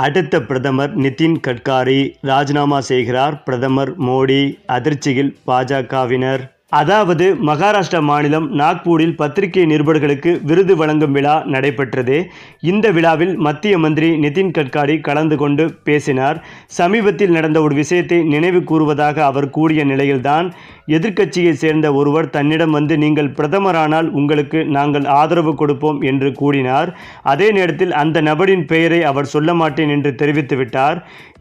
அடுத்த பிரதமர் நிதின் கட்காரி ராஜினாமா செய்கிறார். பிரதமர் மோடி அதிர்ச்சியில் பாஜகவினர். அதாவது மகாராஷ்டிரா மாநிலம் நாக்பூரில் பத்திரிகை நிருபர்களுக்கு விருது வழங்கும் விழா நடைபெற்றது. இந்த விழாவில் மத்திய மந்திரி நிதின் கட்காரி கலந்து கொண்டு பேசினார். சமீபத்தில் நடந்த ஒரு விஷயத்தை நினைவு கூறுவதாக அவர் கூறிய நிலையில்தான் எதிர்க்கட்சியை சேர்ந்த ஒருவர் தன்னிடம் வந்து நீங்கள் பிரதமரானால் உங்களுக்கு நாங்கள் ஆதரவு கொடுப்போம் என்று கூறினார். அதே நேரத்தில் அந்த நபரின் பெயரை அவர் சொல்ல மாட்டேன் என்று தெரிவித்துவிட்டார்.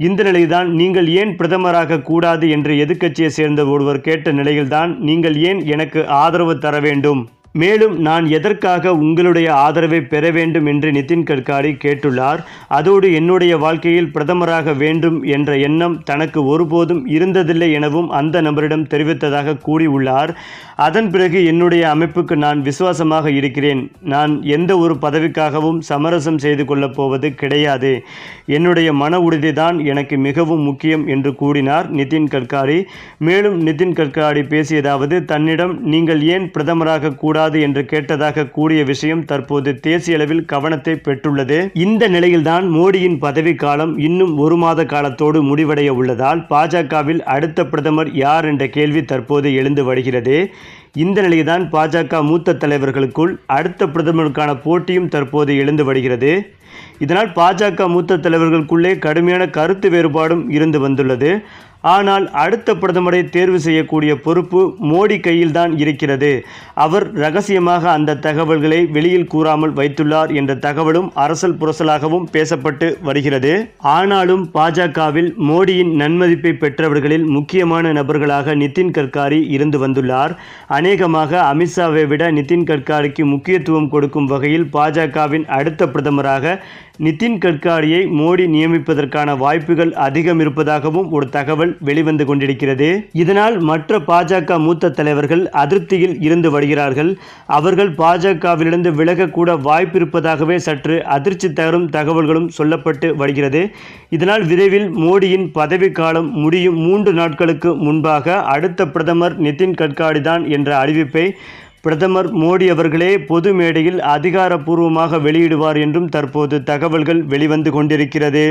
இந்த நிலையில்தான் நீங்கள் ஏன் பிரதமராக கூடாது என்று எதிர்க்கட்சியை சேர்ந்த ஒருவர் கேட்ட நிலையில்தான் நீங்கள் ஏன் எனக்கு ஆதரவு தர வேண்டும், மேலும் நான் எதற்காக உங்களுடைய ஆதரவை பெற வேண்டும் என்று நிதின் கட்காரி கேட்டுள்ளார். அதோடு என்னுடைய வாழ்க்கையில் பிரதமராக வேண்டும் என்ற எண்ணம் தனக்கு ஒருபோதும் இருந்ததில்லை எனவும் அந்த நபரிடம் தெரிவித்ததாக கூறியுள்ளார். அதன் பிறகு என்னுடைய அமைப்புக்கு நான் விசுவாசமாக இருக்கிறேன். நான் எந்த ஒரு பதவிக்காகவும் சமரசம் செய்து கொள்ளப் போவது கிடையாது. என்னுடைய மன உறுதிதான் எனக்கு மிகவும் முக்கியம் என்று கூறினார் நிதின் கட்காரி. மேலும் நிதின் கட்காரி பேசியதாவது, தன்னிடம் நீங்கள் ஏன் பிரதமராக கூடாது என்று கேட்டதாக கூறிய விஷயம் தற்போது தேசிய அளவில் கவனத்தை பெற்றுள்ளது. இந்த நிலையில்தான் மோடியின் பதவி காலம் இன்னும் 1 மாத காலத்தோடு முடிவடைய உள்ளதால் பாஜகவில் அடுத்த பிரதமர் யார் என்ற கேள்வி தற்போது எழுந்து வருகிறது. இந்த நிலையில்தான் பாஜக மூத்த தலைவர்களுக்குள் அடுத்த பிரதமருக்கான போட்டியும் தற்போது எழுந்து வருகிறது. இதனால் பாஜக மூத்த தலைவர்களுக்குள்ளே கடுமையான கருத்து வேறுபாடும் இருந்து வந்துள்ளது. ஆனால் அடுத்த பிரதமரை தேர்வு செய்யக்கூடிய பொறுப்பு மோடி கையில்தான் இருக்கிறது. அவர் ரகசியமாக அந்த தகவல்களை வெளியில் கூறாமல் வைத்துள்ளார் என்ற தகவலும் அரசல் புரசலாகவும் பேசப்பட்டு வருகிறது. ஆனாலும் பாஜகவில் மோடியின் நன்மதிப்பை பெற்றவர்களில் முக்கியமான நபர்களாக நிதின் கட்காரி இருந்து வந்துள்ளார். அநேகமாக அமித்ஷாவை விட நிதின் கட்காரிக்கு முக்கியத்துவம் கொடுக்கும் வகையில் பாஜகவின் அடுத்த பிரதமராக நிதின் கட்காரியை மோடி நியமிப்பதற்கான வாய்ப்புகள் அதிகம் இருப்பதாகவும் ஒரு தகவல் வெளிவந்து கொண்டிருக்கிறது. இதனால் மற்ற பாஜக மூத்த தலைவர்கள் அதிருப்தியில் இருந்து வருகிறார்கள். அவர்கள் பாஜகவிலிருந்து விலகக்கூட வாய்ப்பு இருப்பதாகவே சற்று அதிர்ச்சி தரும் தகவல்களும் சொல்லப்பட்டு வருகிறது. இதனால் விரைவில் மோடியின் பதவி காலம் முடியும் 3 நாட்களுக்கு முன்பாக அடுத்த பிரதமர் நிதின் கட்காரி தான் என்ற அறிவிப்பை பிரதமர் மோடி அவர்களே பொது மேடையில் அதிகாரப்பூர்வமாக வெளியிடுவார் என்றும் தற்போது தகவல்கள் வெளிவந்து கொண்டிருக்கிறது.